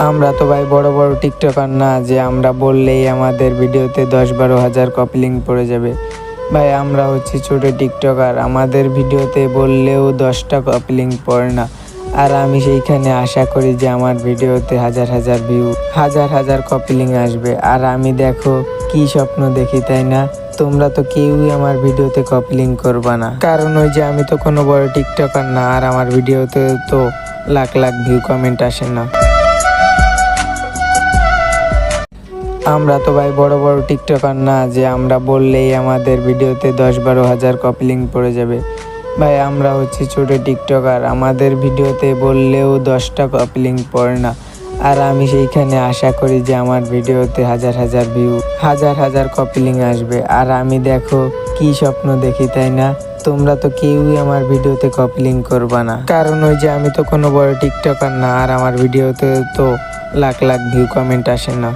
আমরা তো ভাই বড় বড় টিকটকার না যে আমরা বললেই আমাদের ভিডিওতে 10-12 হাজার কপি লিঙ্ক পড়ে যাবে। ভাই আমরা হচ্ছি ছোট টিকটকার, আমাদের ভিডিওতে বললেও 10টা কপি লিঙ্ক পড়ে না। আর আমি সেইখানে আশা করি যে আমার ভিডিওতে হাজার হাজার ভিউ, হাজার হাজার কপি লিঙ্ক আসবে। আর আমি দেখো কি স্বপ্ন দেখি, তাই না? তোমরা তো কেউই আমার ভিডিওতে কপি লিঙ্ক করবা না, কারণ ওই যে আমি তো কোনো বড় টিকটকার না, আর আমার ভিডিওতে তো লাখ লাখ ভিউ কমেন্ট আসে না। আমরা তো ভাই বড় বড় টিকটকার না যে আমরা বললেই আমাদের ভিডিওতে 10-12 হাজার কপি লিঙ্ক পড়ে যাবে। ভাই আমরা হচ্ছি ছোট টিকটকার, আমাদের ভিডিওতে বললেও 10টা কপি লিঙ্ক পড়ে না। আর আমি সেইখানে আশা করি যে আমার ভিডিওতে হাজার হাজার ভিউ, হাজার হাজার কপি লিঙ্ক আসবে। আর আমি দেখো কি স্বপ্ন দেখি, তাই না? তোমরা তো কেউই আমার ভিডিওতে কপি লিঙ্ক করবা না, কারণ ওই যে আমি তো কোনো বড় টিকটকার না, আর আমার ভিডিওতে তো লাখ লাখ ভিউ কমেন্ট আসে না।